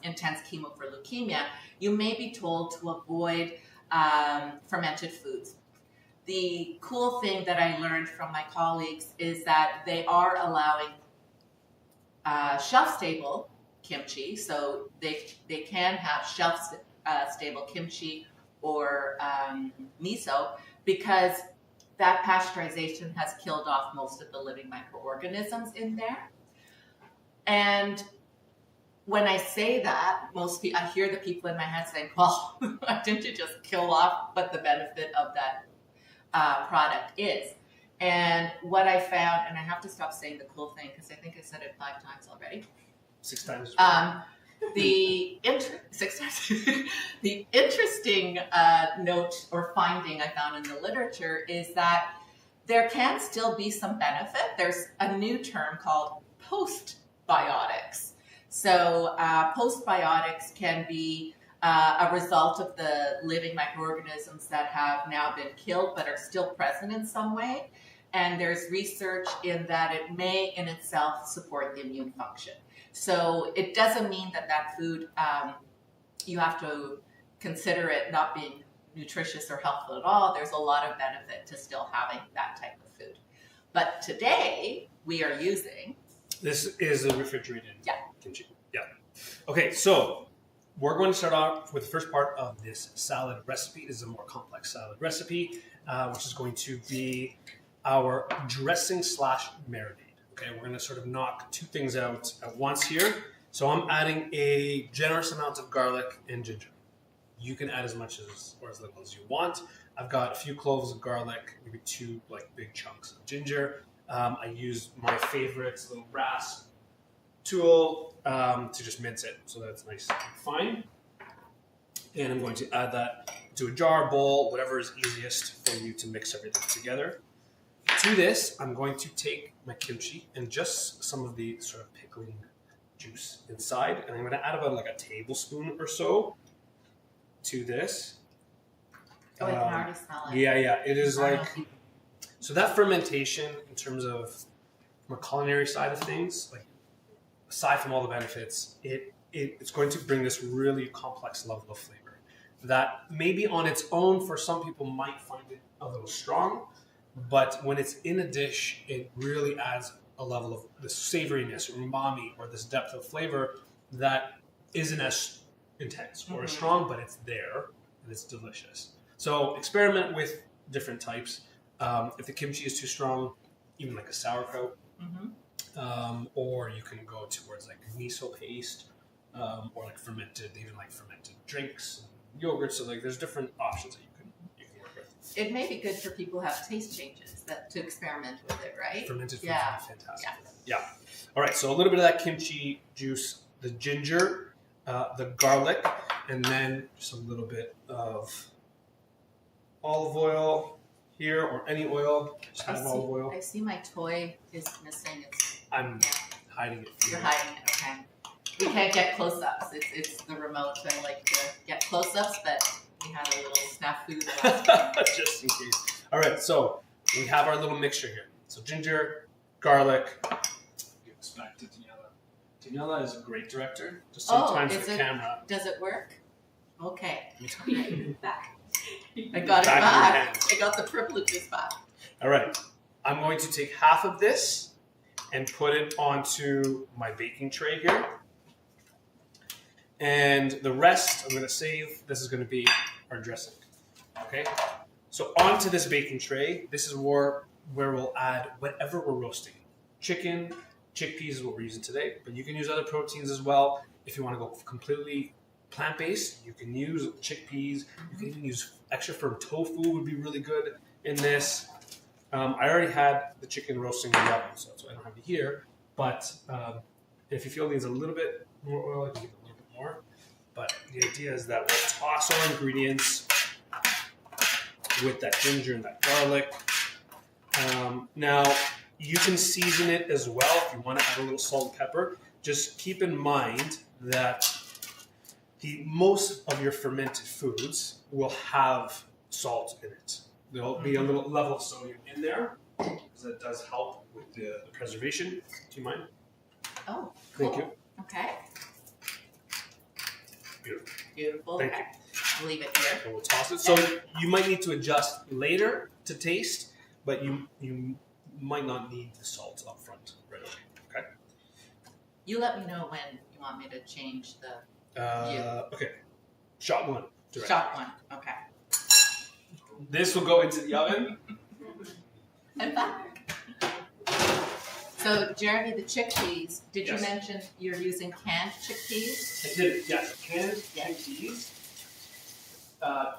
intense chemo for leukemia, you may be told to avoid fermented foods. The cool thing that I learned from my colleagues is that they are allowing shelf-stable kimchi, so they can have shelf-stable kimchi or miso, because that pasteurization has killed off most of the living microorganisms in there. And when I say that, I hear the people in my head saying, well, why didn't you just kill off what the benefit of that product is? And what I found, and I have to stop saying the cool thing because I think I said it 5 times already. 6 times. 6 times. The interesting note or finding I found in the literature is that there can still be some benefit. There's a new term called postbiotics. So postbiotics can be a result of the living microorganisms that have now been killed but are still present in some way. And there's research in that it may in itself support the immune function. So it doesn't mean that food, you have to consider it not being nutritious or helpful at all. There's a lot of benefit to still having that type of food. But today we are using... This is a refrigerated kimchi. Yeah. Okay, so we're going to start off with the first part of this salad recipe. This is a more complex salad recipe, which is going to be our dressing / marinade. Okay, we're going to sort of knock 2 things out at once here. So I'm adding a generous amount of garlic and ginger. You can add as much or as little as you want. I've got a few cloves of garlic, maybe 2 big chunks of ginger. I use my favorite little rasp tool to just mince it so that it's nice and fine. And I'm going to add that to a jar, bowl, whatever is easiest for you to mix everything together. To this, I'm going to take my kimchi and just some of the sort of pickling juice inside, and I'm going to add about a tablespoon or so to this. Oh, I can already smell it. Yeah, it is so that fermentation in terms of from a culinary side of things, aside from all the benefits, it's going to bring this really complex level of flavor that maybe on its own for some people might find it a little strong. But when it's in a dish, it really adds a level of this savoriness, or umami, or this depth of flavor that isn't as intense or as strong, but it's there and it's delicious. So experiment with different types. If the kimchi is too strong, even a sauerkraut, or you can go towards miso paste, or fermented, even fermented drinks, and yogurt. So there's different options that you can work with. It may be good for people who have taste changes to experiment with it, right? Fermented foods are fantastic. Yeah. All right, so a little bit of that kimchi juice, the ginger, the garlic, and then just a little bit of olive oil here, or any oil. Just have olive oil. I see my toy is missing. I'm hiding it. You're hiding it, okay. We can't get close-ups. It's the remote. I like to get close-ups, but we had a little snafu last time. Just in case. All right, so we have our little mixture here. So ginger, garlic. Give this back to Daniela. Daniela is a great director. Just sometimes the camera. Does it work? Okay. Back. I got it back. I got the privileges back. All right. I'm going to take half of this and put it onto my baking tray here. And the rest I'm going to save. This is going to be our dressing. Okay? So onto this baking tray, this is where we'll add whatever we're roasting. Chicken, chickpeas is what we're using today, but you can use other proteins as well. If you want to go completely plant-based, you can use chickpeas. You can even use extra firm tofu would be really good in this. I already had the chicken roasting in the oven, so I don't have it here. But if you feel it needs a little bit more oil, you can give it a little bit more. But the idea is that we'll toss our ingredients with that ginger and that garlic. Now, you can season it as well if you want to add a little salt and pepper. Just keep in mind that most of your fermented foods will have salt in it. There'll be a little level of sodium in there, because that does help with the preservation. Do you mind? Oh, cool. Thank you. Okay. Beautiful. Beautiful. Thank Okay. I'll leave it here. And we'll toss it. So you might need to adjust later to taste, but you might not need the salt up front right away. Okay. You let me know when you want me to change the Okay. Shot one. Direct. shot one. Okay. This will go into the oven. I'm back. So, Jeremy, the chickpeas, did you Yes. mention you're using canned chickpeas? I did, yes. Canned Yes. chickpeas.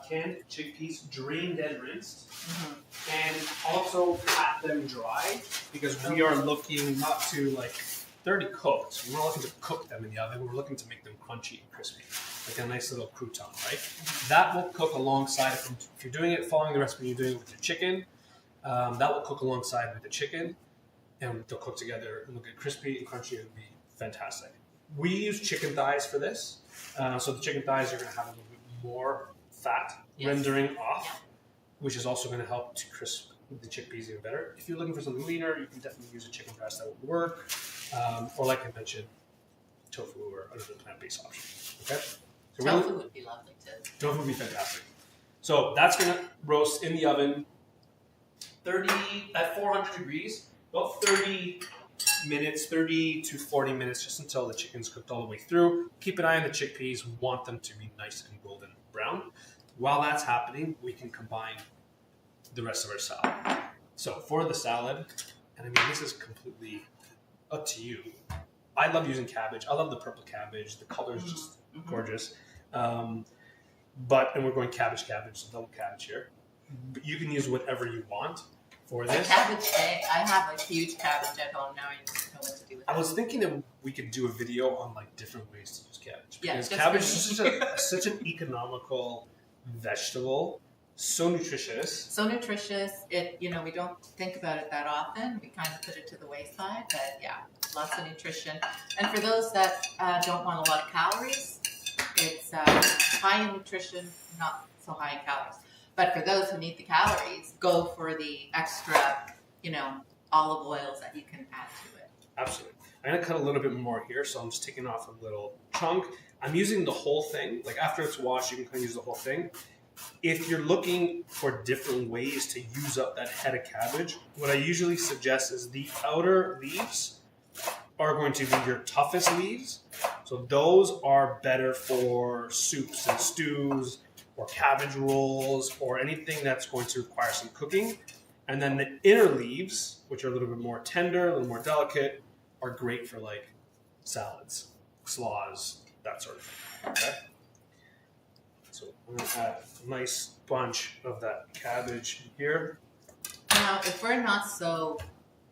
Canned chickpeas, drained and rinsed. And also pat them dry because we are looking not to like, they're already cooked. We're not looking to cook them in the oven. We're looking to make them crunchy and crispy, like a nice little crouton, right? That will cook alongside, if you're doing it, following the recipe, you're doing it with your chicken, that will cook alongside with the chicken, and they'll cook together and they'll get crispy and crunchy. It would be fantastic. We use chicken thighs for this. So the chicken thighs are going to have a little bit more fat rendering off, which is also going to help to crisp the chickpeas even better. If you're looking for something leaner, you can definitely use a chicken breast. That would work. Or like I mentioned, tofu or another plant-based option. Okay? So Tofu would be lovely too. tofu would be fantastic. So that's going to roast in the oven 30 at 400 degrees, about 30 minutes, 30 to 40 minutes, just until the chicken's cooked all the way through. Keep an eye on the chickpeas. We want them to be nice and golden brown. While that's happening, we can combine the rest of our salad. So for the salad, and I mean, this is completely up to you. I love using cabbage. I love the purple cabbage. The color is just gorgeous. And we're going cabbage, so double cabbage here. But you can use whatever you want for this. Cabbage day. I have a huge cabbage at home now. I just know what to do with it. I was thinking that we could do a video on like different ways to use cabbage. Yeah, Because just cabbage for is such an economical vegetable, so nutritious. So nutritious. It, we don't think about it that often. We kind of put it to the wayside, but yeah, lots of nutrition. And for those that don't want a lot of calories, it's high in nutrition, not so high in calories. But for those who need the calories, go for the extra, olive oils that you can add to it. Absolutely. I'm going to cut a little bit more here, so I'm just taking off a little chunk. I'm using the whole thing. Like after it's washed, you can kind of use the whole thing. If you're looking for different ways to use up that head of cabbage, what I usually suggest is the outer leaves are going to be your toughest leaves. So those are better for soups and stews or cabbage rolls or anything that's going to require some cooking. And then the inner leaves, which are a little bit more tender, a little more delicate, are great for like salads, slaws, that sort of thing. Okay? So I'm going to add a nice bunch of that cabbage here. Now, if we're not so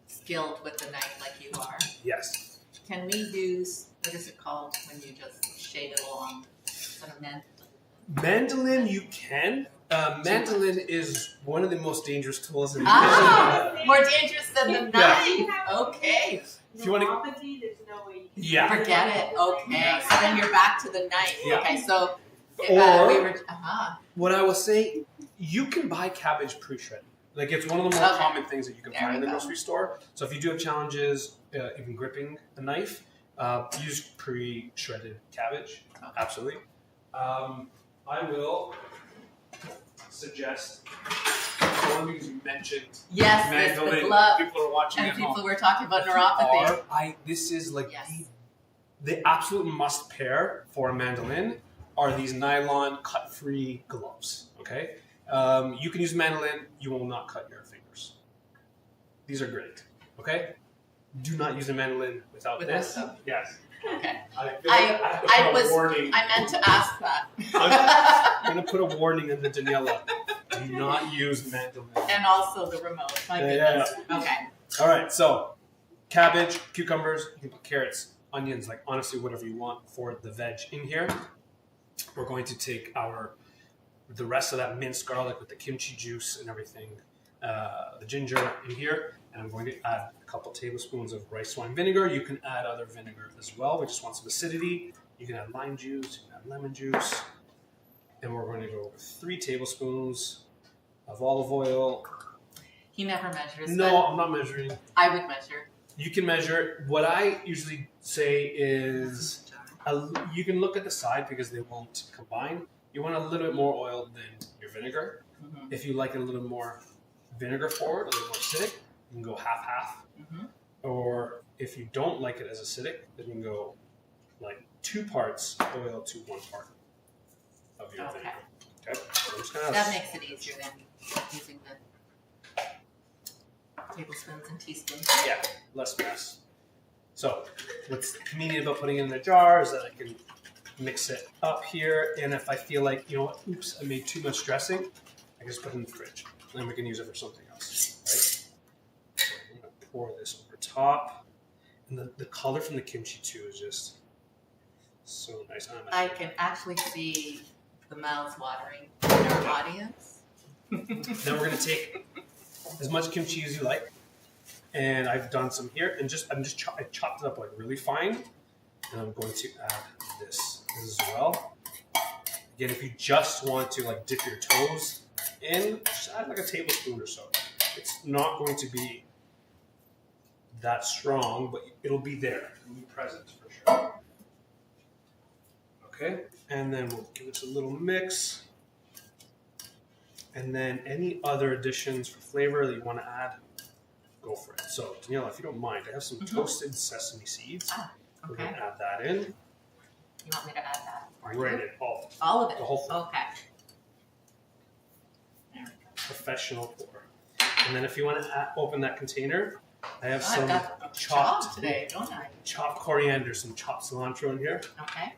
skilled with the knife like you are, Yes. can we use, what is it called when you just shave it along? Sort of Mandolin, you can. Mandolin is one of the most dangerous tools in the kitchen. More dangerous than the knife. Okay. If you want to, Neuropathy, there's no way you can Forget it. Okay. So then you're back to the knife. Yeah. Okay. So Or what I will say, you can buy cabbage pre-shredded. Like it's one of the more common things that you can find in the grocery store. So if you do have challenges even gripping a knife, use pre-shredded cabbage. Okay. Absolutely. I will suggest one because you mentioned mandolin. the glove. People are watching And at people home. were talking about neuropathy. This is like Yes. the absolute must pair for a mandolin are these nylon cut-free gloves. Okay, you can use mandolin. You will not cut your fingers. These are great. Okay, do not use a mandolin without this. them. Yes. Okay. I feel like I have to put a warning. I meant to ask that. I'm going to put a warning in the Daniela. Do not use mandolin. And also the remote. My goodness. Okay. All right, so cabbage, cucumbers, you can put carrots, onions, like honestly whatever you want for the veg in here. We're going to take the rest of that minced garlic with the kimchi juice and everything, the ginger in here, and I'm going to add a couple tablespoons of rice wine vinegar. You can add other vinegar as well. We just want some acidity. You can add lime juice, you can add lemon juice, and we're going to go with 3 tablespoons of olive oil. He never measures. No, I'm not measuring. I would measure. You can measure. What I usually say is You can look at the side because they won't combine. You want a little bit more oil than your vinegar. Mm-hmm. If you like it a little more vinegar forward, a little more acidic, you can go half-half. Mm-hmm. Or if you don't like it as acidic, then you can go like 2 parts oil to 1 part of your vinegar. Okay. So I'm just gonna That makes it easier than using the tablespoons and teaspoons. Yeah, less mess. So what's convenient about putting it in a jar is that I can mix it up here, and if I feel like, you know what, oops, I made too much dressing, I can just put it in the fridge, and then we can use it for something else, right? So I'm gonna pour this over top, and the color from the kimchi too is just so nice. I can actually see the mouths watering in our audience. Then we're gonna take as much kimchi as you like, and I've done some here, and I chopped it up like really fine, and I'm going to add this as well. Again, if you just want to like dip your toes in, just add like a tablespoon or so. It's not going to be that strong, but it'll be there. It'll be present for sure. Okay, and then we'll give it a little mix. And then any other additions for flavor that you want to add, go for it. So, Daniela, if you don't mind, I have some toasted sesame seeds. Ah, okay. We're going to add that in. You want me to add that? Right in, all. All of it? The whole thing. Okay. There we go. Professional pour. And then if you want to open that container, I have I've some got chopped today, don't I? chopped coriander, some chopped cilantro in here. Okay.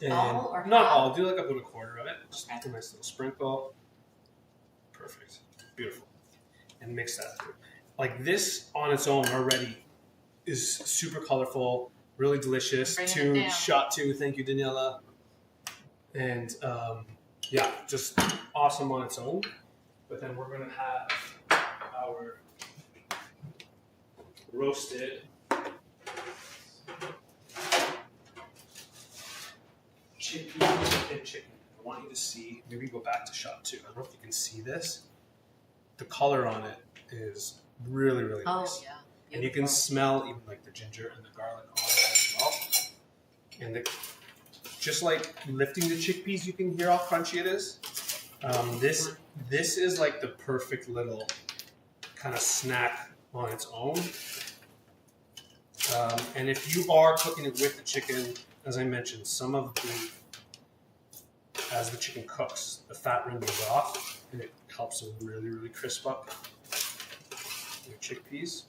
And All or not half? all, do like about a quarter of it. Just Okay. a nice little sprinkle. Perfect. Beautiful. And mix that through. Like this on its own already is super colorful, really delicious. Bringing it down. Shot 2. Thank you, Daniela. And yeah, just awesome on its own. But then we're going to have our roasted chickpea and chicken. I want you to see, maybe go back to shot 2. I don't know if you can see this. The color on it is really, really nice. Oh, yeah. And you can smell even like the ginger and the garlic on it as well. And just like lifting the chickpeas, you can hear how crunchy it is. This is like the perfect little kind of snack on its own. And if you are cooking it with the chicken, as I mentioned, as the chicken cooks, the fat renders off, and it helps them really, really crisp up your chickpeas.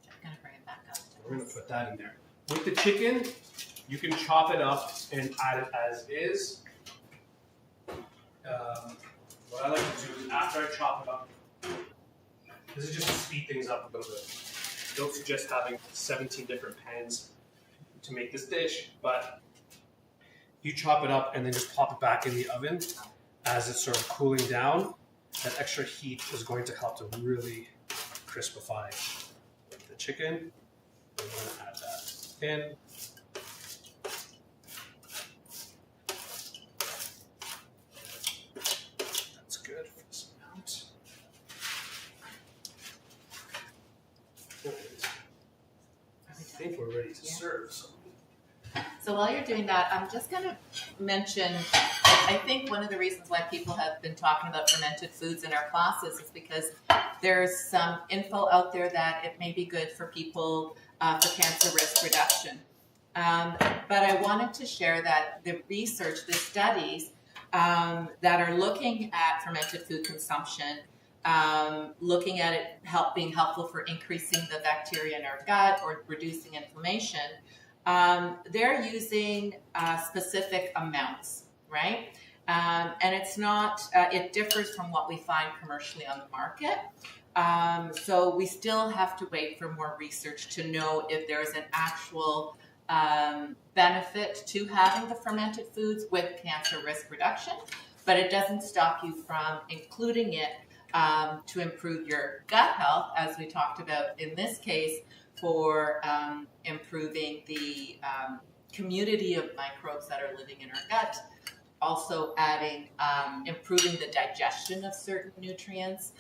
I'm going to bring it back up. We're going to put that in there. With the chicken, you can chop it up and add it as is. What I like to do is after I chop it up, this is just to speed things up a little bit. Don't suggest having 17 different pans to make this dish, but you chop it up and then just pop it back in the oven as it's sort of cooling down. That extra heat is going to help to really crispify the chicken. I'm going to add that in. That's good for this amount. I think we're ready to serve. So while you're doing that, I'm just going to mention, I think one of the reasons why people have been talking about fermented foods in our classes is because there's some info out there that it may be good for people for cancer risk reduction. But I wanted to share that the research, the studies that are looking at fermented food consumption, looking at it being helpful for increasing the bacteria in our gut or reducing inflammation, they're using specific amounts, right? And it's not, it differs from what we find commercially on the market. So we still have to wait for more research to know if there's an actual benefit to having the fermented foods with cancer risk reduction, but it doesn't stop you from including it to improve your gut health, as we talked about in this case, for improving the community of microbes that are living in our gut, also adding, improving the digestion of certain nutrients,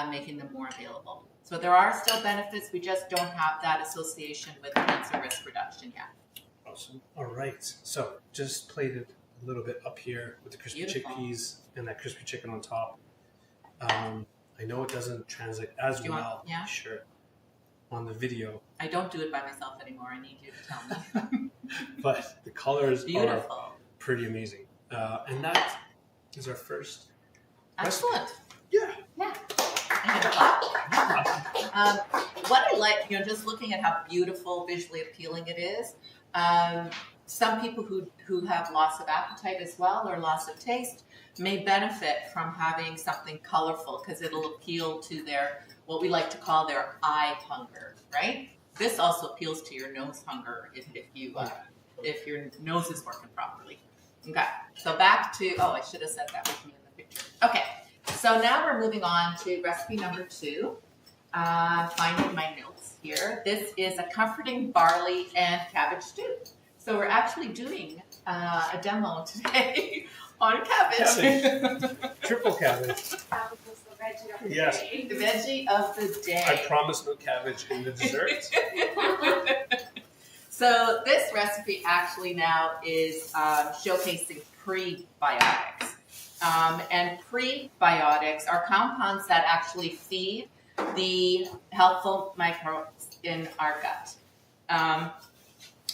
making them more available. So there are still benefits, we just don't have that association with cancer risk reduction yet. Awesome. All right. So just plated a little bit up here with the crispy chickpeas and that crispy chicken on top. I know it doesn't translate as well. Yeah. Sure. On the video. I don't do it by myself anymore. I need you to tell me. But the colors Beautiful. are pretty amazing. And that is our first. Excellent. Recipe. Yeah. Yeah. What I like, just looking at how beautiful, visually appealing it is. Some people who have loss of appetite as well or loss of taste may benefit from having something colorful because it'll appeal to their, what we like to call their eye hunger, right? This also appeals to your nose hunger if your nose is working properly. Okay, so back to, I should have said that with me in the picture. Okay, so now we're moving on to recipe number 2. Finding my notes here. This is a comforting barley and cabbage stew. So we're actually doing a demo today on cabbage. Triple cabbage. Yes. The veggie of the day. I promise no cabbage in the dessert. So this recipe actually now is showcasing prebiotics. And prebiotics are compounds that actually feed the helpful microbes in our gut.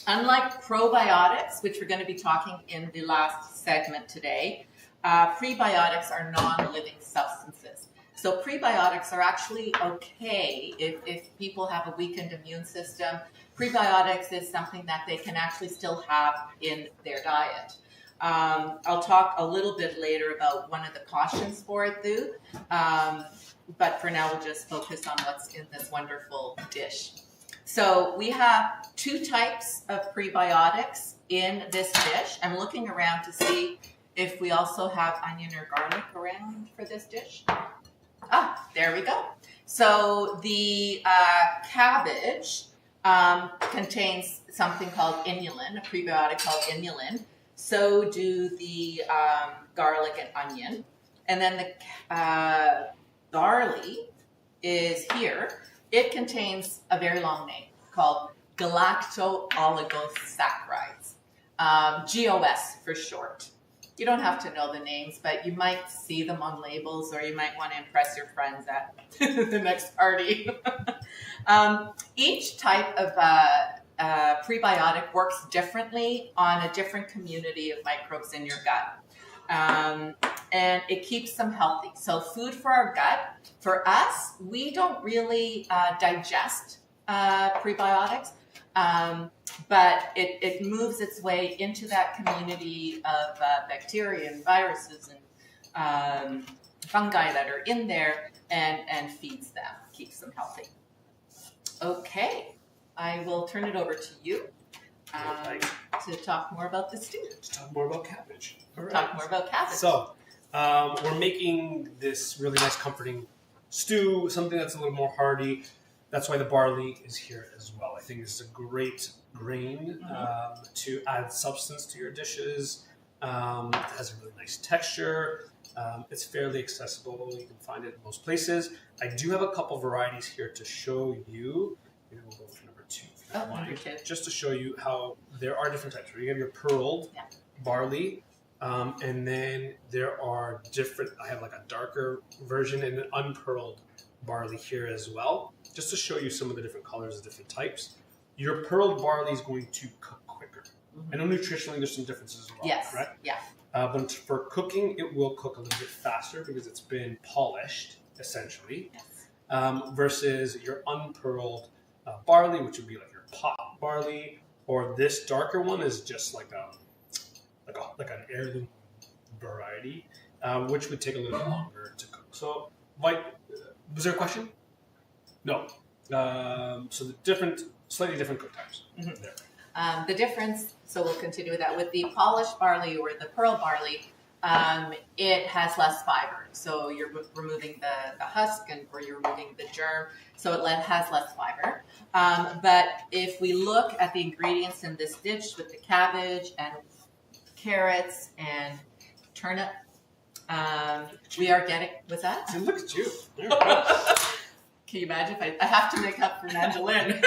Unlike probiotics, which we're going to be talking in the last segment today, prebiotics are non-living substances. So prebiotics are actually okay if people have a weakened immune system. Prebiotics is something that they can actually still have in their diet. I'll talk a little bit later about one of the cautions for it, though. But for now, we'll just focus on what's in this wonderful dish. So we have 2 types of prebiotics in this dish. I'm looking around to see if we also have onion or garlic around for this dish. There we go. So the cabbage contains something called inulin, a prebiotic called inulin. So do the garlic and onion. And then the barley is here. It contains a very long name called galacto-oligosaccharides, GOS for short. You don't have to know the names, but you might see them on labels or you might want to impress your friends at the next party. Each type of prebiotic works differently on a different community of microbes in your gut. And it keeps them healthy. So food for our gut, for us, we don't really digest prebiotics, but it moves its way into that community of bacteria and viruses and fungi that are in there and feeds them, keeps them healthy. Okay, I will turn it over to you to talk more about the stew. To talk more about cabbage. All right. Talk more about cabbage. So, we're making this really nice comforting stew, something that's a little more hearty. That's why the barley is here as well. I think it's a great grain to add substance to your dishes. It has a really nice texture. It's fairly accessible. You can find it in most places. I do have a couple varieties here to show you. Maybe we'll go for number 2. Number 2. Just to show you how there are different types. You have your pearled barley. And then there are different, I have like a darker version and an unpearled barley here as well, just to show you some of the different colors of different types. Your pearled barley is going to cook quicker. I know nutritionally there's some differences as well, yes. right? Yeah. But for cooking, it will cook a little bit faster because it's been polished, essentially, versus your unpearled barley, which would be like your pot barley, or this darker one is just like an heirloom variety, which would take a little bit longer to cook. So, was there a question? No. So the slightly different cook times. There. The difference, so we'll continue with that. With the polished barley or the pearl barley, it has less fiber. So you're removing the husk or you're removing the germ. So it has less fiber. But if we look at the ingredients in this dish with the cabbage and carrots and turnip, we are getting, what's that? Hey, look at you. Can you imagine if I have to make up for Angeline?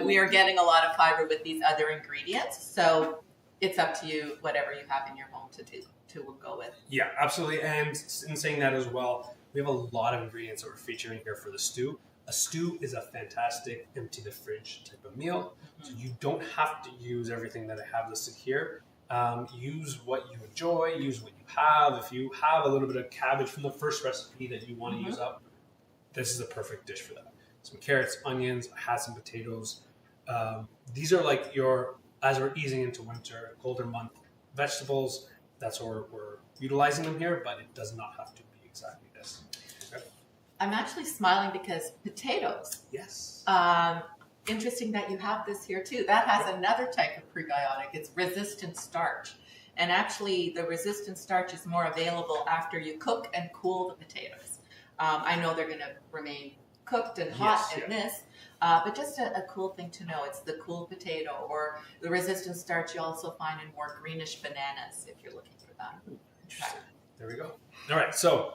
we are getting a lot of fiber with these other ingredients. So it's up to you, whatever you have in your home to go with. Yeah, absolutely. And in saying that as well, we have a lot of ingredients that we're featuring here for the stew. A stew is a fantastic empty the fridge type of meal. So you don't have to use everything that I have listed here. Use what you enjoy, use what you have. If you have a little bit of cabbage from the first recipe that you want to use up, this is a perfect dish for that. Some carrots, onions, I had some potatoes. These are like as we're easing into winter, colder month vegetables. That's where we're utilizing them here, but it does not have to be exactly this. Okay. I'm actually smiling because potatoes. Yes. Interesting that you have this here too. That has another type of prebiotic. It's resistant starch. And actually the resistant starch is more available after you cook and cool the potatoes. I know they're going to remain cooked and hot in this, but just a cool thing to know. It's the cool potato, or the resistant starch you also find in more greenish bananas if you're looking for that. Interesting. There we go. All right, so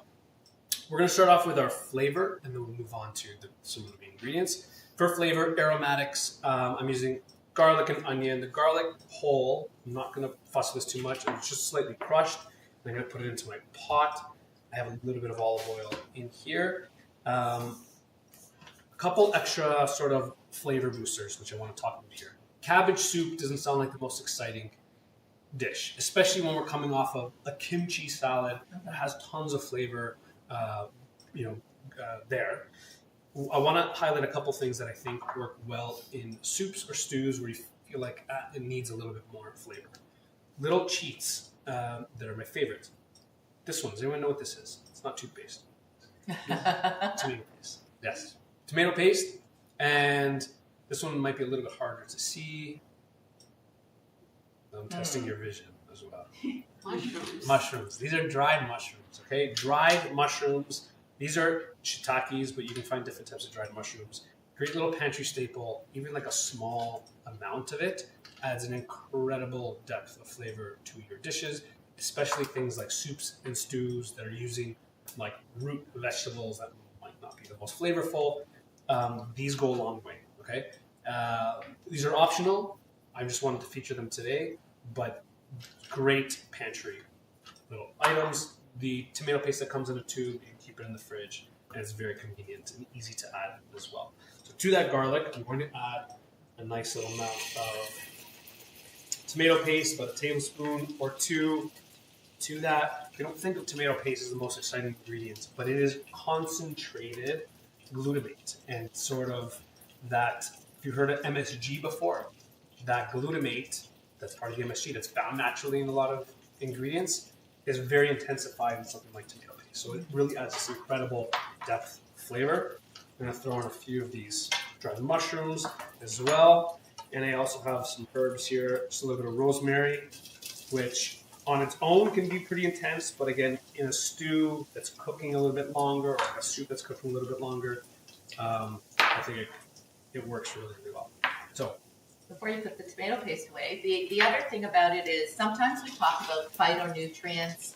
we're going to start off with our flavor, and then we'll move on to some of the ingredients. For flavor, aromatics, I'm using garlic and onion. The garlic whole, I'm not going to fuss with this too much. It's just slightly crushed. I'm going to put it into my pot. I have a little bit of olive oil in here. A couple extra sort of flavor boosters, which I want to talk about here. Cabbage soup doesn't sound like the most exciting dish, especially when we're coming off of a kimchi salad that has tons of flavor, there. I want to highlight a couple things that I think work well in soups or stews where you feel like it needs a little bit more flavor. Little cheats that are my favorites. This one, does anyone know what this is? It's not toothpaste. Tomato paste. Yes. Tomato paste. And this one might be a little bit harder to see. I'm testing your vision as well. Mushrooms. These are dried mushrooms, okay? Dried mushrooms. These are shiitakes, but you can find different types of dried mushrooms. Great little pantry staple. Even like a small amount of it adds an incredible depth of flavor to your dishes, especially things like soups and stews that are using like root vegetables that might not be the most flavorful. These go a long way, okay? These are optional. I just wanted to feature them today, but great pantry little items. The tomato paste that comes in a tube, you can keep it in the fridge, and it's very convenient and easy to add as well. So to that garlic, I'm going to add a nice little amount of tomato paste, about a tablespoon or two to that. I don't think of tomato paste as the most exciting ingredient, but it is concentrated glutamate, and sort of that, if you've heard of MSG before, that glutamate that's part of the MSG that's found naturally in a lot of ingredients is very intensified in something like tomato paste. So it really adds this incredible depth of flavor. I'm going to throw in a few of these dried mushrooms as well. And I also have some herbs here, just a little bit of rosemary, which on its own can be pretty intense, but again, in a stew that's cooking a little bit longer, or a soup that's cooking a little bit longer, I think it works really, really well. So, before you put the tomato paste away, the other thing about it is sometimes we talk about phytonutrients,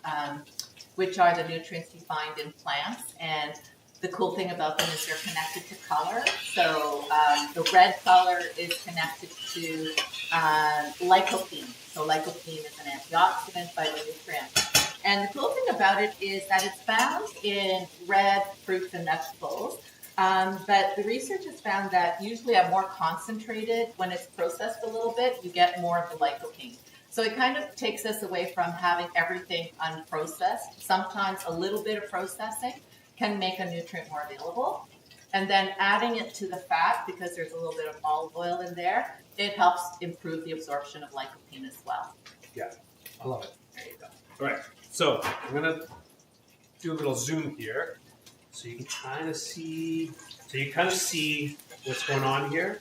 which are the nutrients you find in plants, and the cool thing about them is they're connected to color. So the red color is connected to lycopene. So lycopene is an antioxidant, phytonutrient. And the cool thing about it is that it's found in red fruits and vegetables. But the research has found that usually are more concentrated. When it's processed a little bit, you get more of the lycopene. So it kind of takes us away from having everything unprocessed. Sometimes a little bit of processing can make a nutrient more available. And then adding it to the fat, because there's a little bit of olive oil in there, it helps improve the absorption of lycopene as well. Yeah, I love it. There you go. All right, so I'm going to do a little zoom here. So you can kind of see, what's going on here.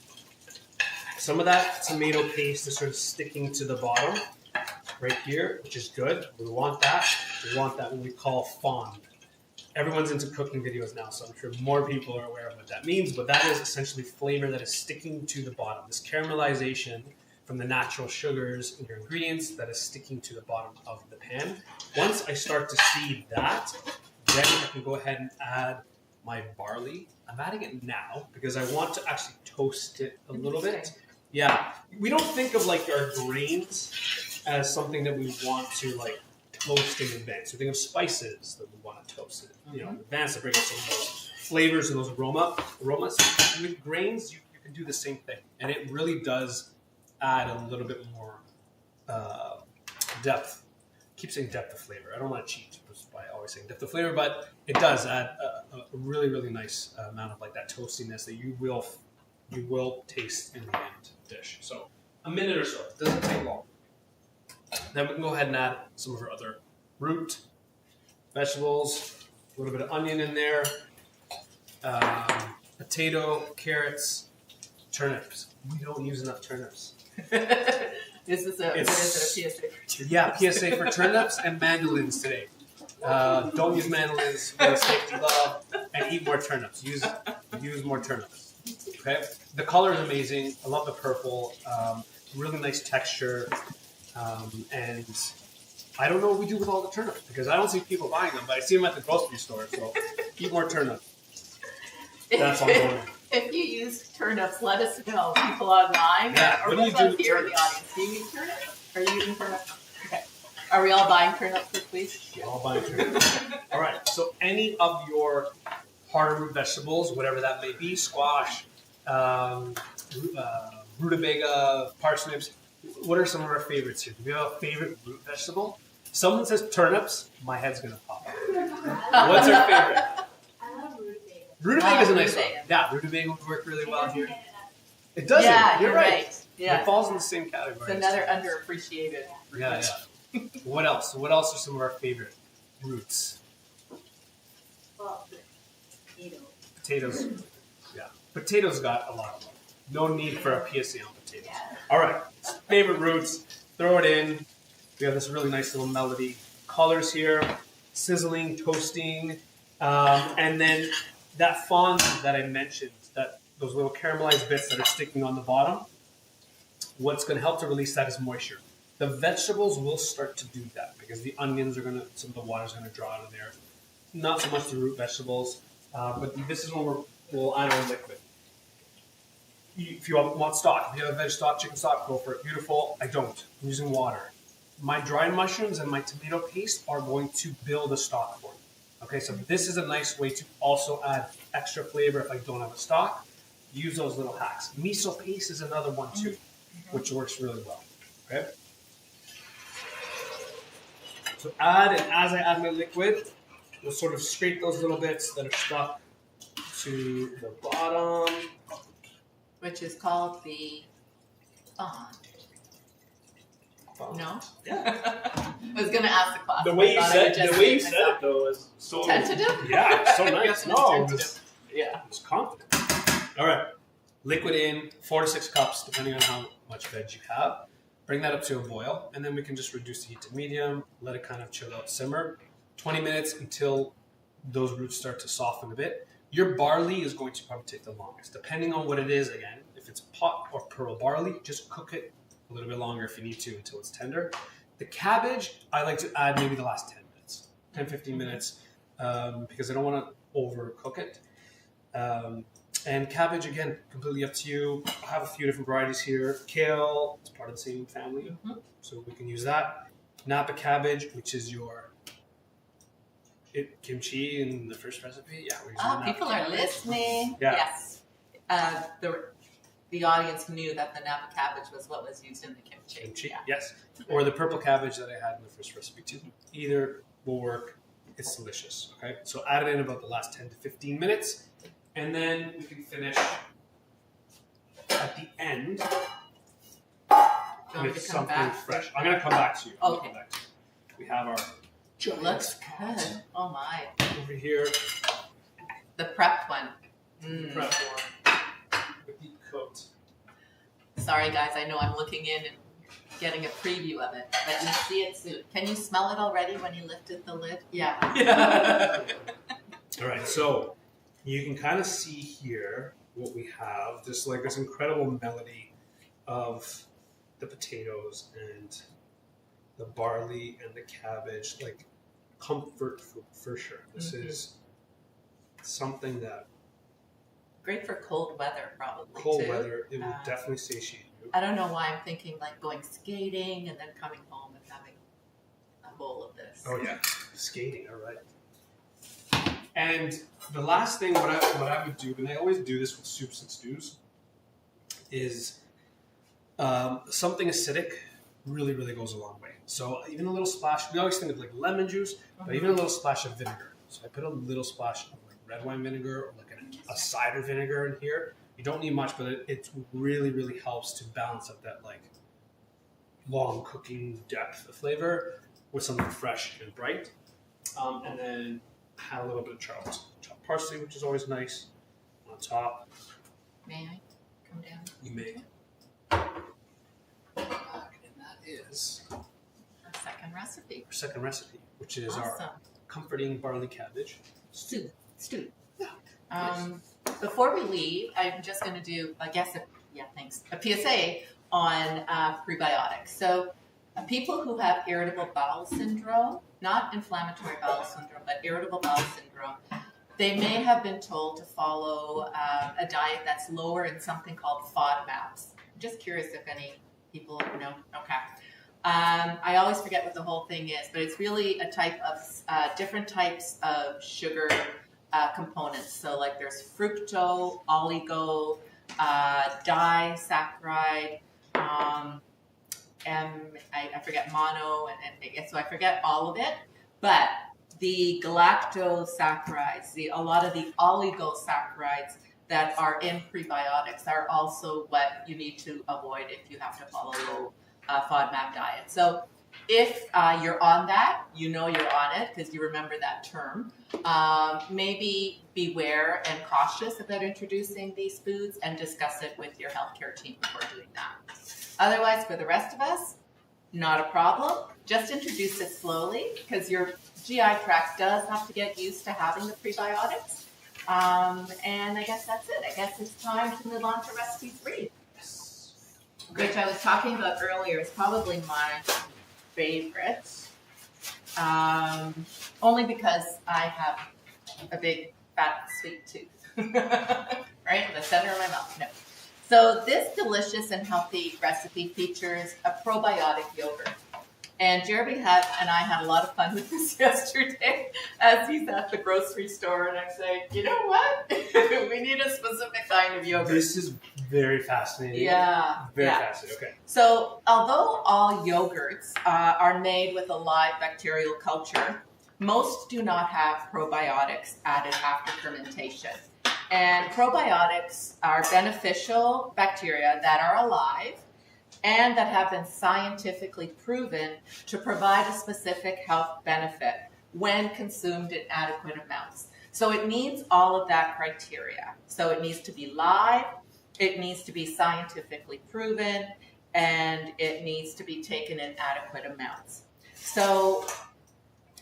Some of that tomato paste is sort of sticking to the bottom right here, which is good. We want that. We want that what we call fond. Everyone's into cooking videos now, so I'm sure more people are aware of what that means, but that is essentially flavor that is sticking to the bottom. This caramelization from the natural sugars in your ingredients that is sticking to the bottom of the pan. Once I start to see that, then I can go ahead and add my barley. I'm adding it now because I want to actually toast it a little bit. Interesting. Yeah, we don't think of like our grains as something that we want to like toast in advance. We think of spices that we want to toast in advance to bring out some of those flavors and those aromas. With grains, you can do the same thing, and it really does add a little bit more depth. I keep saying depth of flavor. I don't want to cheat by always saying depth of flavor, but it does add a really, really nice amount of like that toastiness that you will taste in the end dish. So a minute or so. It doesn't take long. Then we can go ahead and add some of our other root vegetables, a little bit of onion in there, potato, carrots, turnips. We don't use enough turnips. This is a PSA for turnips. Yeah, PSA for turnips and mandolins today. Don't use mandolins for safety love, and eat more turnips. Use more turnips. Okay, the color is amazing. I love the purple. Really nice texture, and I don't know what we do with all the turnips because I don't see people buying them, but I see them at the grocery store. So eat more turnips. That's all I'm going. If you use turnips, let us know. People online, Yeah, or what do you with do us with here in the audience. Do you use turnips? Are you using turnips? Okay. Are we all buying turnips this week? We're all buying turnips. All right. So any of your harder root vegetables, whatever that may be, squash, rutabaga, parsnips. What are some of our favorites here? Do we have a favorite root vegetable? Someone says turnips, my head's gonna pop. What's our favorite? I love rutabaga. Rutabaga is a nice one. Rutabaga. Yeah, rutabaga would work really well here. It doesn't. Yeah, you're right. Yeah. It falls in the same category. It's another underappreciated. Yeah. What else? What else are some of our favorite roots? Well, potato. Potatoes. Yeah. Potatoes got a lot of love. No need for a PSA on potatoes. All right. Favorite roots. Throw it in. We have this really nice little melody. Colors here. Sizzling, toasting. And then that fond that I mentioned, those little caramelized bits that are sticking on the bottom, what's going to help to release that is moisture. The vegetables will start to do that because the onions are going to, some of the water is going to draw out of there. Not so much the root vegetables, but this is when we'll add our liquid. If you want stock, if you have a veg stock, chicken stock, go for it. Beautiful. I don't. I'm using water. My dried mushrooms and my tomato paste are going to build a stock for me. Okay, so this is a nice way to also add extra flavor if I don't have a stock. Use those little hacks. Miso paste is another one too, which works really well. Okay. So as I add my liquid, we'll sort of scrape those little bits that are stuck to the bottom. Which is called the fond. No? Yeah. I was going to ask the class. The way you said it it though was so tentative. Yeah, it's so nice. Yes, it's No, it tentative. was confident. All right, liquid in 4 to 6 cups, depending on how much veg you have. Bring that up to a boil, and then we can just reduce the heat to medium. Let it kind of chill out, simmer. 20 minutes until those roots start to soften a bit. Your barley is going to probably take the longest, depending on what it is. Again, if it's pot or pearl barley, just cook it a little bit longer if you need to until it's tender. The cabbage, I like to add maybe the last 10 minutes, 10, 15 minutes, because I don't want to overcook it. And cabbage, again, completely up to you. I have a few different varieties here. Kale, it's part of the same family, so we can use that. Napa cabbage, which is your kimchi in the first recipe. Yeah, we're using Napa People are cabbage. listening. Yeah. Yes. The audience knew that the Napa cabbage was what was used in the kimchi. Kimchi, Yeah. yes. Or the purple cabbage that I had in the first recipe too. Either will work. It's delicious. Okay, so add it in about the last 10 to 15 minutes, and then we can finish at the end Going with to come something back. fresh. I'm gonna come back to you. I'll Okay. come back to you. We have our giant Looks pot good. Oh my. over here. The prepped one. Prep one with deep coat. Sorry guys, I know I'm looking in and getting a preview of it, but you see it soon. Can you smell it already when you lifted the lid? Yeah. All right, so you can kind of see here what we have, just like this incredible melody of the potatoes and the barley and the cabbage, like comfort food for sure. This is something that Great for cold weather, probably. cold too. weather, it will definitely satiate you. I don't know why I'm thinking like going skating and then coming home and having a bowl of this. Oh yeah, skating. All right. And the last thing, what I would do, and I always do this with soups and stews, is something acidic really, really goes a long way. So even a little splash, we always think of like lemon juice, but even a little splash of vinegar. So I put a little splash of like red wine vinegar or like a cider vinegar in here. You don't need much, but it really, really helps to balance up that like long cooking depth of flavor with something fresh and bright. And then add a little bit of chopped parsley, which is always nice on top. May I come down? You may. And that is Our second recipe. our second recipe, which is Awesome. our comforting barley cabbage Stew. Yeah. Before we leave, I'm just going to do, I guess, a PSA on prebiotics. So people who have irritable bowel syndrome, not inflammatory bowel syndrome, but irritable bowel syndrome, they may have been told to follow a diet that's lower in something called FODMAPs. I'm just curious if any people know. Okay. I always forget what the whole thing is, but it's really a type of different types of sugar components. So like there's fructose, oligo, disaccharide, and I forget mono, and so I forget all of it. But the galactosaccharides, a lot of the oligosaccharides that are in prebiotics are also what you need to avoid if you have to follow low FODMAP diet. So if you're on that, you know you're on it because you remember that term. Maybe beware and cautious about introducing these foods and discuss it with your healthcare team before doing that. Otherwise, for the rest of us, not a problem. Just introduce it slowly because your GI tract does have to get used to having the prebiotics. And I guess that's it. I guess it's time to move on to recipe 3. Which I was talking about earlier is probably my favorite. Only because I have a big, fat, sweet tooth. Right in the center of my mouth. No. So this delicious and healthy recipe features a probiotic yogurt. And Jeremy and I had a lot of fun with this yesterday as he's at the grocery store, and I'm saying, you know what? We need a specific kind of yogurt. This is very fascinating. Yeah. Very fascinating. Okay. So although all yogurts are made with a live bacterial culture, most do not have probiotics added after fermentation. And probiotics are beneficial bacteria that are alive and that have been scientifically proven to provide a specific health benefit when consumed in adequate amounts. So it needs all of that criteria. So it needs to be live, it needs to be scientifically proven, and it needs to be taken in adequate amounts. So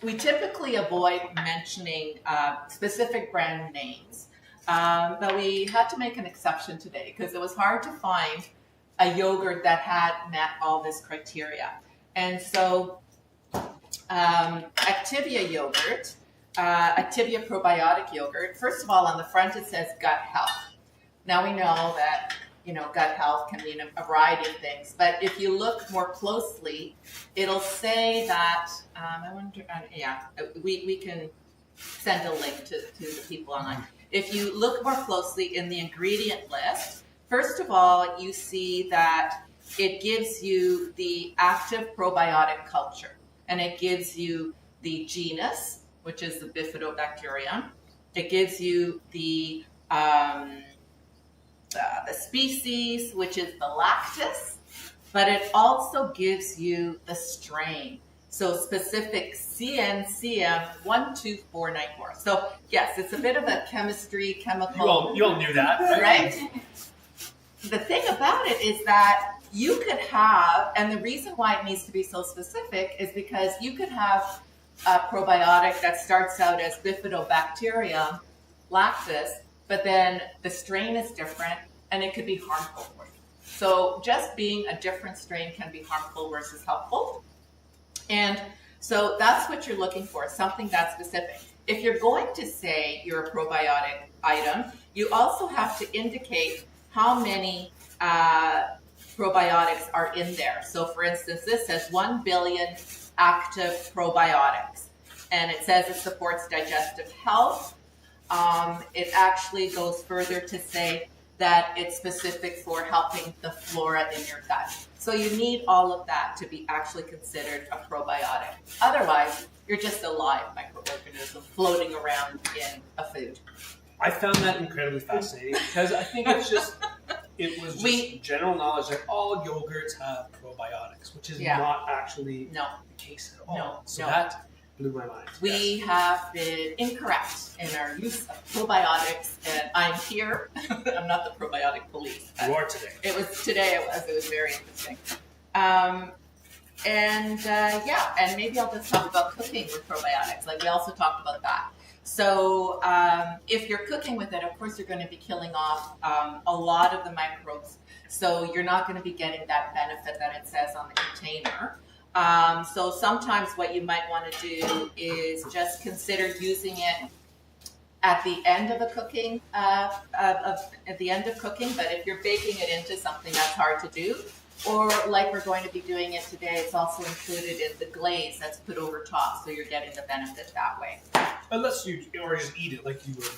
we typically avoid mentioning specific brand names, but we had to make an exception today because it was hard to find a yogurt that had met all this criteria. And so Activia yogurt, Activia probiotic yogurt, first of all, on the front it says gut health. Now we know that, gut health can mean a variety of things, but if you look more closely, it'll say that, we can send a link to the people online. If you look more closely in the ingredient list, first of all, you see that it gives you the active probiotic culture, and it gives you the genus, which is the Bifidobacterium. It gives you the species, which is the Lactis, but it also gives you the strain. So specific CNCM 12494. So yes, it's a bit of a chemical. You all knew that, right? The thing about it is that you could have, and the reason why it needs to be so specific is because you could have a probiotic that starts out as Bifidobacterium lactis, but then the strain is different and it could be harmful for you. So just being a different strain can be harmful versus helpful. And so that's what you're looking for, something that's specific. if you're going to say you're a probiotic item, you also have to indicate how many probiotics are in there. So for instance, this says 1 billion active probiotics, and it says it supports digestive health. It actually goes further to say that it's specific for helping the flora in your gut. So you need all of that to be actually considered a probiotic. Otherwise, you're just a live microorganism floating around in a food. I found that incredibly fascinating because I think it was just general knowledge that all yogurts have probiotics, which is not actually the case at all. That blew my mind. We have been incorrect in our use of probiotics, and I'm here. I'm not the probiotic police. You are today. It was very interesting. And maybe I'll just talk about cooking with probiotics. Like we also talked about that. So if you're cooking with it, of course, you're going to be killing off a lot of the microbes. So you're not going to be getting that benefit that it says on the container. So sometimes what you might want to do is just consider using it at the end of the cooking, at the end of cooking. But if you're baking it into something that's hard to do, or like we're going to be doing it today, it's also included in the glaze that's put over top, so you're getting the benefit that way. Unless you, or just eat it like you would.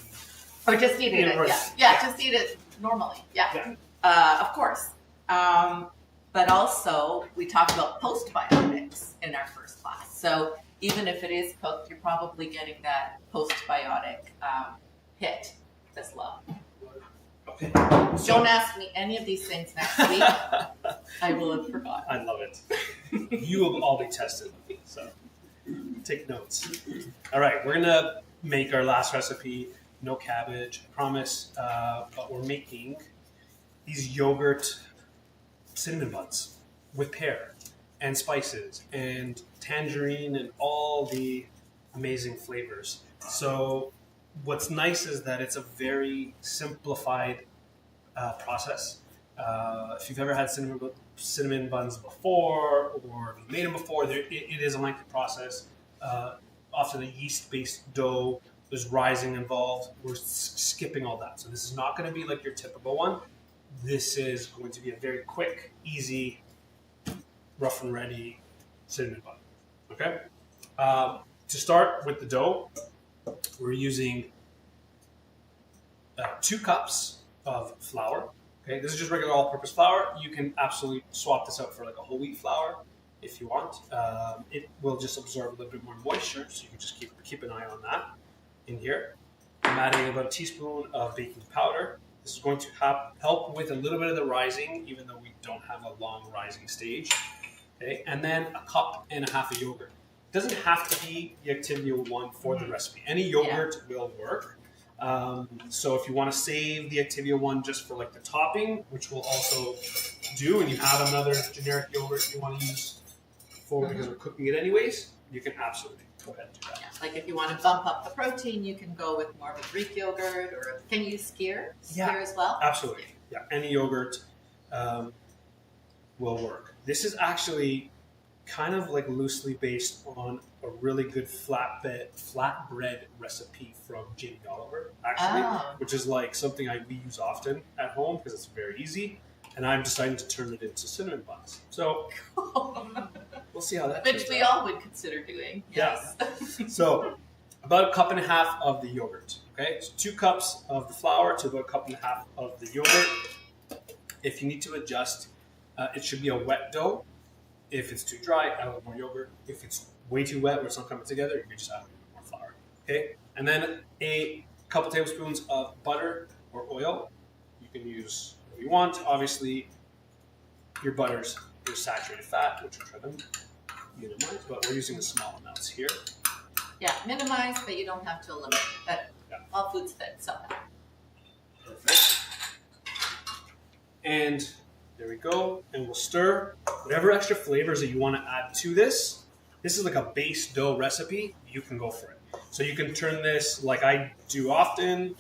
Or just eat it, just eat it normally, of course. But also, we talked about postbiotics in our first class. So even if it is cooked, you're probably getting that postbiotic hit as well. Okay. Don't ask me any of these things next week. I will have forgotten. I love it. You will all be tested. So take notes. All right, we're gonna make our last recipe. No cabbage, I promise. But we're making these yogurt cinnamon buns with pear and spices and tangerine and all the amazing flavors. So what's nice is that it's a very simplified process. If you've ever had cinnamon buns before or made them before, it is a lengthy process. Often a yeast-based dough, there's rising involved. We're skipping all that. So this is not going to be like your typical one. This is going to be a very quick, easy, rough and ready cinnamon bun. Okay? To start with the dough, we're using 2 cups of flour. Okay, this is just regular all-purpose flour. You can absolutely swap this out for like a whole wheat flour if you want. It will just absorb a little bit more moisture, so you can just keep an eye on that in here. I'm adding about a teaspoon of baking powder. This is going to help with a little bit of the rising, even though we don't have a long rising stage. Okay, and then a cup and a half of yogurt. It doesn't have to be the Activia one for the recipe. Any yogurt will work. So if you want to save the Activia one just for like the topping, which we'll also do, and you have another generic yogurt you want to use for because we're cooking it anyways, you can absolutely go ahead and do that. Yeah, like if you want to bump up the protein, you can go with more of a Greek yogurt, or can you use skyr as well? Absolutely. Yeah, any yogurt will work. This is actually kind of like loosely based on a really good flatbread recipe from Jamie Oliver, actually, which is like something we use often at home because it's very easy. And I'm deciding to turn it into cinnamon buns. So we'll see how that goes. Which we all would consider doing. Yes. Yeah. So about a cup and a half of the yogurt. Okay, so 2 cups of the flour to about a cup and a half of the yogurt. If you need to adjust, it should be a wet dough. If it's too dry, add a little more yogurt. If it's way too wet where it's not coming together, you can just add a little more flour. Okay, and then a couple tablespoons of butter or oil. You can use what you want. Obviously, your butter's your saturated fat, which we're trying to minimize, but we're using the small amounts here. Yeah, minimize, but you don't have to eliminate. But all foods fit somehow. Perfect. And there we go. And we'll stir whatever extra flavors that you want to add to this. This is like a base dough recipe. You can go for it. So you can turn this, like I do often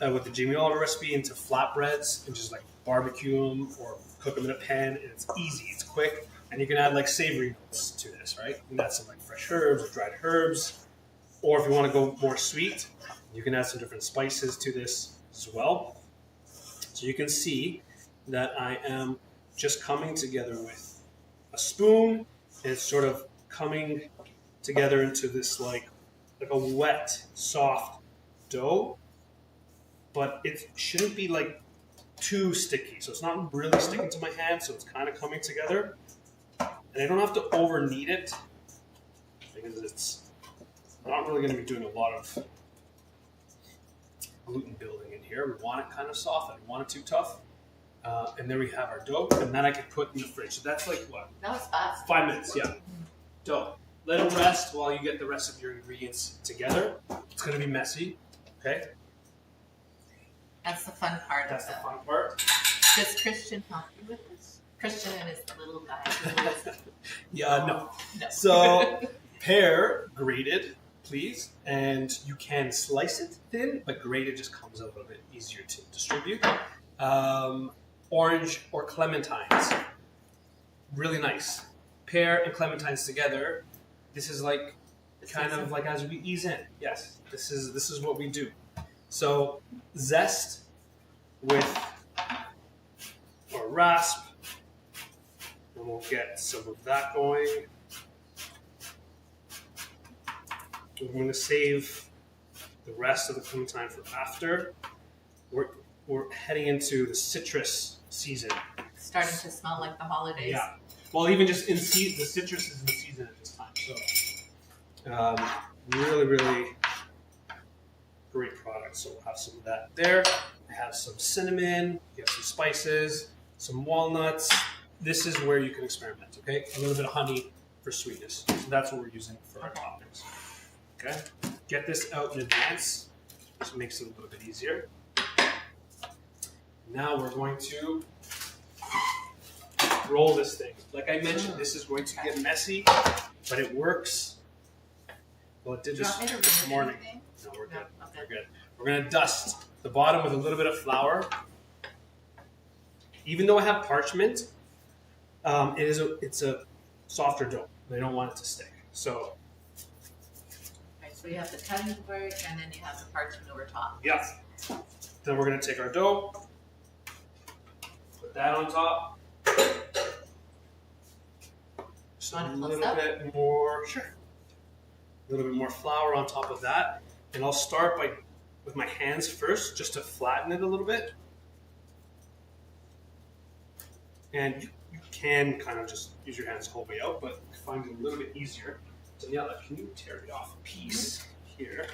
with the Jamie Oliver recipe, into flatbreads and just like barbecue them or cook them in a pan. And it's easy. It's quick. And you can add like savory notes to this, right? You can add some like fresh herbs or dried herbs. Or if you want to go more sweet, you can add some different spices to this as well. So you can see that I am just coming together with a spoon, and it's sort of coming together into this like a wet, soft dough. But it shouldn't be like too sticky. So it's not really sticking to my hand, so it's kind of coming together. And I don't have to over knead it because it's not really going to be doing a lot of gluten building in here. We want it kind of soft. I don't want it too tough. And then we have our dough, and then I can put in the fridge. So that's like what? That was fast. 5 minutes, yeah. Dough. Let it rest while you get the rest of your ingredients together. It's going to be messy, okay? That's the fun part That's of the it. fun part. Does Christian help you with this? Christian and his little guy. Yeah, no. No. So, pear grated, please, and you can slice it thin, but grated just comes out a little bit easier to distribute. Orange or clementines, really nice. Pear and clementines together. This is like kind of like as we ease in. Yes, this is what we do. So zest with or rasp, and we'll get some of that going. We're going to save the rest of the clementine for after. We're heading into the citrus season. Starting to smell like the holidays. Yeah. Well, even just in season, the citrus is in season at this time. So, really, really great product. So we'll have some of that there. I have some cinnamon. You have some spices, some walnuts. This is where you can experiment. Okay, a little bit of honey for sweetness. So that's what we're using for our toppings. Okay, get this out in advance. This makes it a little bit easier. Now we're going to roll this thing. Like I mentioned, this is going to get messy, but it works. Well, it did this morning. No, we're good. No, okay. We're good. We're going to dust the bottom with a little bit of flour. Even though I have parchment, it's a softer dough. I don't want it to stick. So, Okay, so you have the cutting board, and then you have the parchment over top. yeah. Then we're going to take our dough, put that on top. Just a little bit more, sure. A little bit more flour on top of that. And I'll start with my hands first, just to flatten it a little bit. And you can kind of just use your hands the whole way out, but I find it a little bit easier. Daniela, can you tear it off a piece here?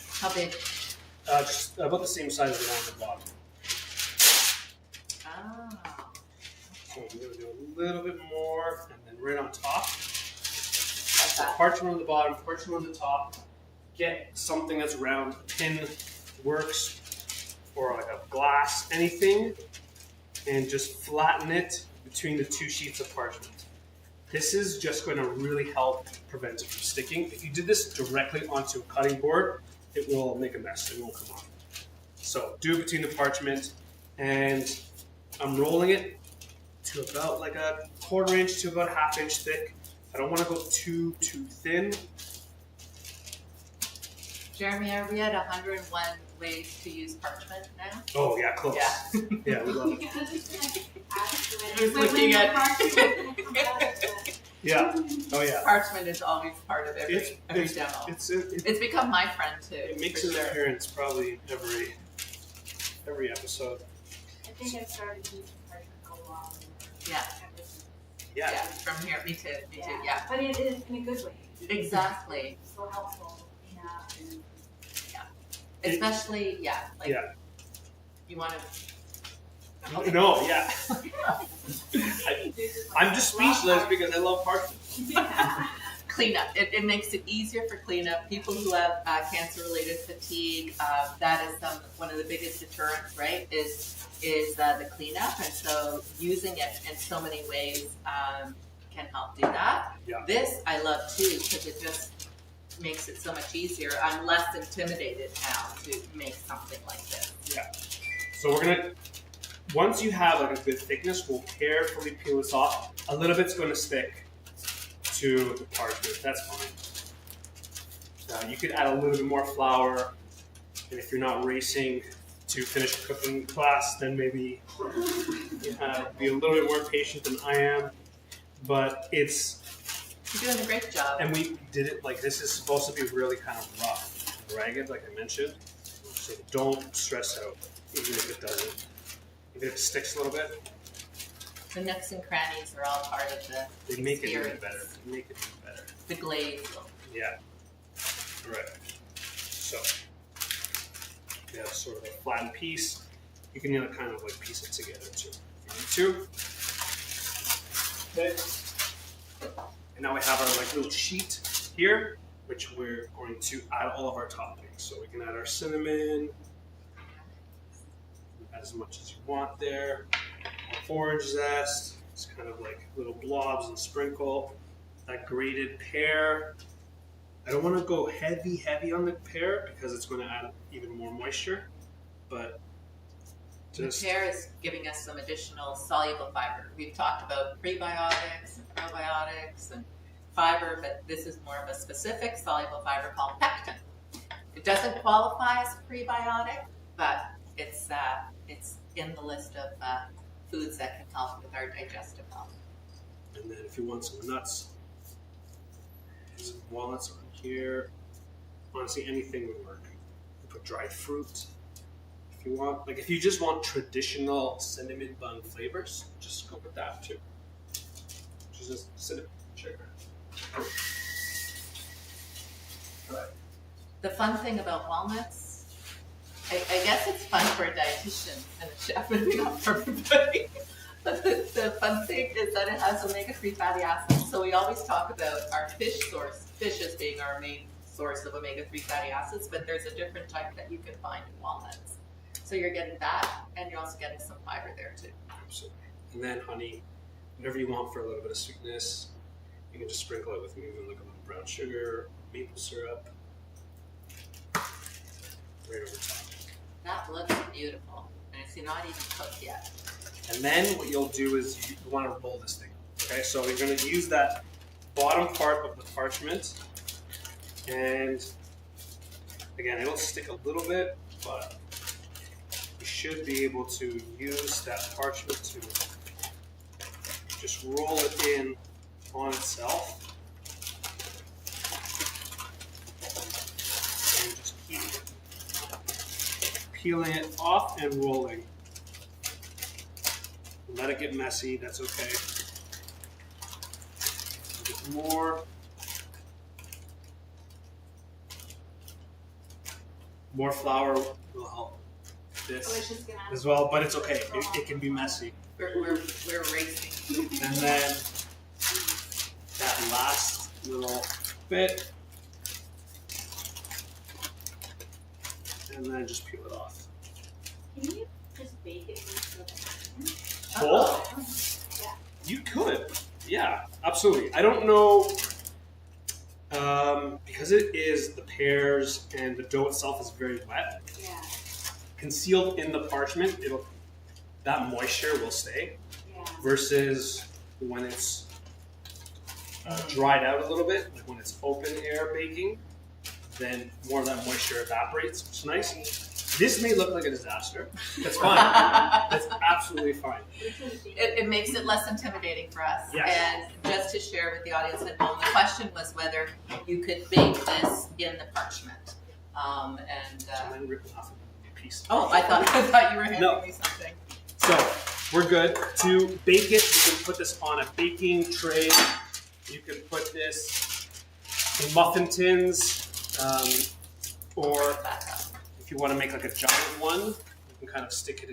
How big? Just about the same size as the one on the bottom. Oh. So I'm going to do a little bit more, and then right on top. Like that. Parchment on the bottom, parchment on the top. Get something that's round. A pin works, or like a glass, anything, and just flatten it between the two sheets of parchment. This is just going to really help prevent it from sticking. If you did this directly onto a cutting board, it will make a mess. It won't come off. So do it between the parchment, and I'm rolling it to about like a 1/4 inch to about a 1/2 inch thick. I don't want to go too thin. Jeremy, are we at 101 ways to use parchment now? Oh yeah, close. Yeah. Yeah, we love it. Who's looking at Yeah. Oh yeah. Parchment is always part of every demo. It's become my friend too. it makes for an sure. appearance probably every episode. I think I started using parchment a lot. Yeah. Yeah. Yeah, from here, me too, yeah. But it is in a good way. Exactly. It's so helpful. And Especially, like, Yeah. you want to... No, yeah. I'm just speechless because I love parchment. Cleanup. It makes it easier for cleanup. People who have cancer-related fatigue, that is one of the biggest deterrents, right, is the cleanup. And so using it in so many ways can help do that. Yeah. This I love too because it just makes it so much easier. I'm less intimidated now to make something like this. Yeah. So we're gonna, once you have like a good thickness, we'll carefully peel this off. A little bit's going to stick to the parchment. That's fine. You could add a little bit more flour, and if you're not racing to finish a cooking class, then maybe be a little bit more patient than I am. But you're doing a great job. And we did it like this is supposed to be really kind of rough, and ragged, like I mentioned. So don't stress out, even if it doesn't, even if it sticks a little bit. The nooks and crannies are all part of the They make experience. it even better. They make it even better. The glaze. Yeah. All right. So you have sort of a flattened piece. You can kind of like piece it together too. If you need to. Okay. And now we have our like little sheet here, which we're going to add all of our toppings. So we can add our cinnamon, add as much as you want there. Orange zest, it's kind of like little blobs and sprinkle. That grated pear. I don't want to go heavy on the pear because it's going to add even more moisture, but just... The pear is giving us some additional soluble fiber. We've talked about prebiotics and probiotics and fiber, but this is more of a specific soluble fiber called pectin. It doesn't qualify as a prebiotic, but it's in the list of foods that can help with our digestive health. And then if you want some nuts, some walnuts on here. Honestly, anything would work. You put dried fruit if you want. Like if you just want traditional cinnamon bun flavors, just go with that too. Just cinnamon sugar. Right. The fun thing about walnuts, I guess it's fun for a dietitian and a chef, maybe not for everybody. But the fun thing is that it has omega-3 fatty acids. So we always talk about our fish as being our main source of omega-3 fatty acids, but there's a different type that you can find in walnuts. So you're getting that, and you're also getting some fiber there too. Absolutely. And then honey, whatever you want for a little bit of sweetness. You can just sprinkle it with maybe like a little brown sugar, maple syrup, right over top. That looks beautiful, and it's not even cooked yet. And then what you'll do is you want to roll this thing. Okay, so you're going to use that bottom part of the parchment, and again, it'll stick a little bit, but you should be able to use that parchment to just roll it in on itself, and just keep peeling it off and rolling. Let it get messy, that's okay. A bit more. More flour will help this as well, but it's okay. It can be messy. We're racing. And then that last little bit, and then just peel it off. Can you just bake it into the pan? Whole? Yeah. You could, yeah, absolutely. I don't know, because it is the pears and the dough itself is very wet. Yeah. Concealed in the parchment, that moisture will stay. Yeah. Versus when it's dried out a little bit, like when it's open air baking, then more of that moisture evaporates, which is nice. This may look like a disaster. That's fine. That's absolutely fine. It makes it less intimidating for us. Yes. And just to share with the audience at home, the question was whether you could bake this in the parchment. And then rip it off a piece. Oh, I thought you were handing me something. So we're good. To bake it, you can put this on a baking tray. You can put this in muffin tins, or if you want to make like a giant one, you can kind of stick it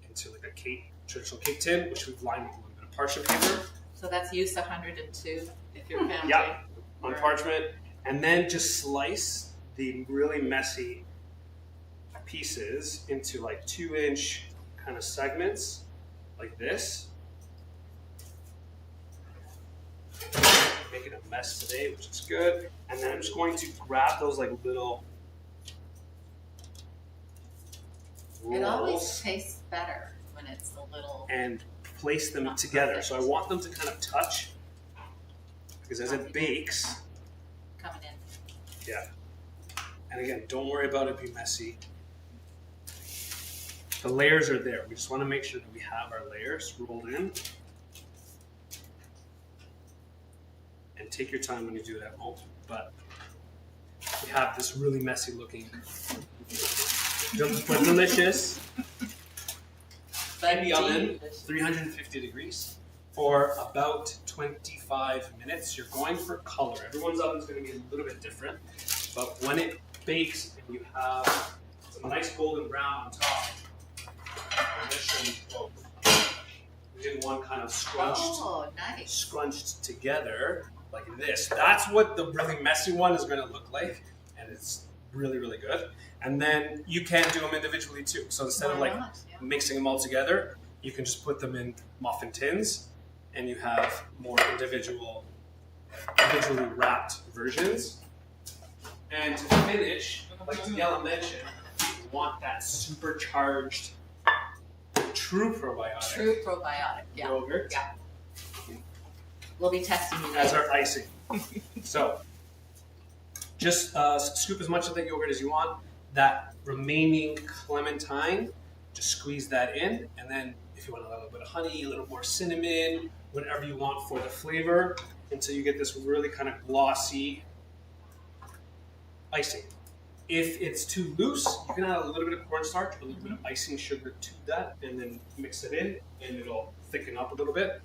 into like a traditional cake tin, which we've lined with a little bit of parchment paper. So that's use 102 if you're counting. Yeah, on parchment. And then just slice the really messy pieces into like 2-inch kind of segments, like this. Making a mess today, which is good. And then I'm just going to grab those like little rolls. It always tastes better when it's a little... And place them together. Perfect. So I want them to kind of touch, because as it bakes... Coming in. Yeah. And again, don't worry about it being messy. The layers are there. We just want to make sure that we have our layers rolled in. And take your time when you do it at home. But we have this really messy looking, but delicious. In the oven, 350 degrees for about 25 minutes. You're going for color. Everyone's oven is going to be a little bit different. But when it bakes and you have some nice golden brown on top, we did one kind of scrunched together like this. That's what the really messy one is going to look like, and it's really, really good. And then you can do them individually too. So instead of like mixing them all together, you can just put them in muffin tins, and you have more individually wrapped versions. And to finish, like Daniela mentioned, you want that supercharged true probiotic yogurt. Yeah. We'll be testing you as our icing. So just scoop as much of that yogurt as you want. That remaining clementine, just squeeze that in, and then if you want a little bit of honey, a little more cinnamon, whatever you want for the flavor, until you get this really kind of glossy icing. If it's too loose, you can add a little bit of cornstarch, a little bit of icing sugar to that, and then mix it in, and it'll thicken up a little bit.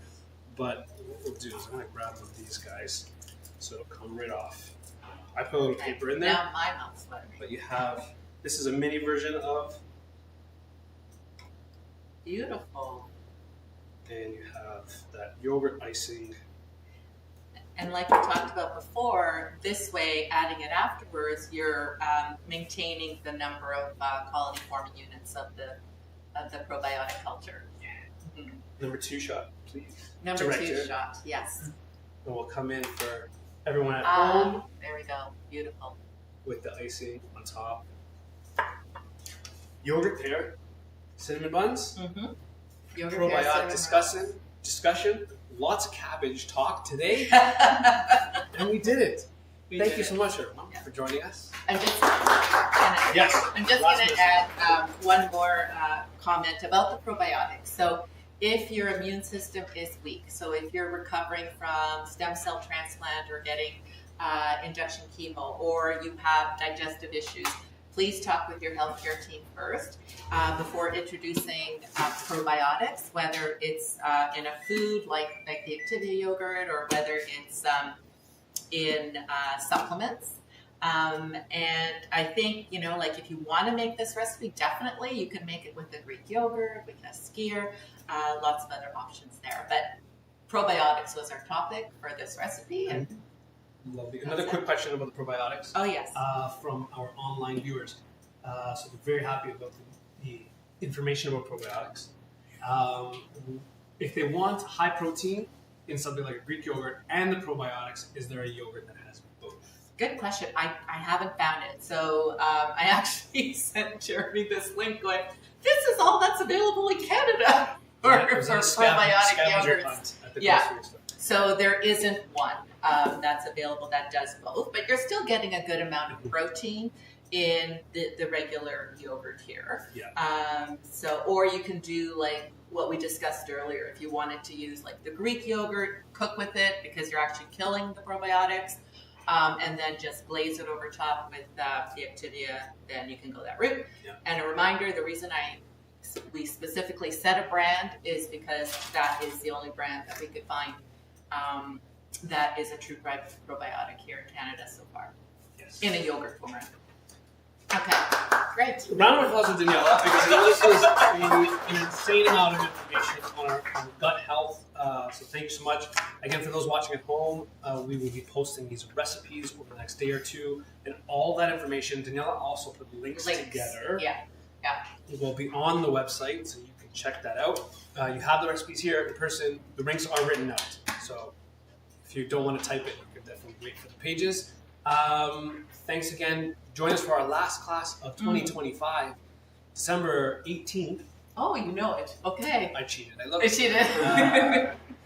But what we'll do is I'm going to grab one of these guys, so it'll come right off. I put a little paper in there. Now my mouth's watering. But you have, this is a mini version of. Beautiful. And you have that yogurt icing. And like we talked about before, this way, adding it afterwards, you're maintaining the number of quality forming units of the probiotic culture. Mm-hmm. Number 2 shot, please. Number Director. 2 shot, yes. And we'll come in for everyone at home. There we go. Beautiful. With the icing on top. Yogurt pear, cinnamon buns. Mm-hmm. Yogurt Probiotic discussion. Lots of cabbage talk today. And we did it. Thank you so much, everyone, for joining us. I'm just going to add one more comment about the probiotics. So if your immune system is weak, so if you're recovering from stem cell transplant or getting injection chemo, or you have digestive issues, please talk with your healthcare team first before introducing probiotics, whether it's in a food like the Activia yogurt, or whether it's in supplements. And I think, like if you want to make this recipe, definitely you can make it with the Greek yogurt, with a skyr, lots of other options there. But probiotics was our topic for this recipe. And lovely. Another quick question about the probiotics. Oh, yes. From our online viewers. So we're very happy about the information about probiotics. If they want high protein in something like a Greek yogurt and the probiotics, is there a yogurt that has both? Good question. I haven't found it. So I actually sent Jeremy this link going, this is all that's available in Canada for probiotic yogurts. Yeah. So there isn't one that's available that does both, but you're still getting a good amount of protein in the regular yogurt here. Yeah. Or you can do like what we discussed earlier. If you wanted to use like the Greek yogurt, cook with it because you're actually killing the probiotics, and then just glaze it over top with the Activia, then you can go that route. Yeah. And a reminder, the reason we specifically set a brand is because that is the only brand that we could find that is a true probiotic here in Canada so far. Yes. In a yogurt format. Okay, great. Round of applause to Daniela, because I know this is an insane amount of information on our gut health. So thank you so much. Again, for those watching at home, we will be posting these recipes over the next day or two, and all that information. Daniela also put links together. Yeah. It will be on the website, so you can check that out. You have the recipes here in person. The links are written out, so if you don't want to type it, you can definitely wait for the pages. Thanks again. Join us for our last class of 2025, December 18th. Oh, you know it. Okay. I cheated. I love I it. cheated.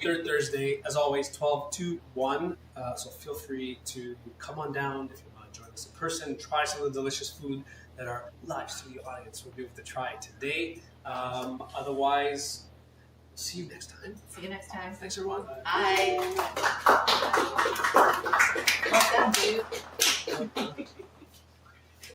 Third Thursday, as always, 12 to 1. So feel free to come on down if you want join us in person, try some of the delicious food that our live studio audience will be able to try today. Otherwise, see you next time. See you next time. Thanks, everyone. Bye. Well done, dude.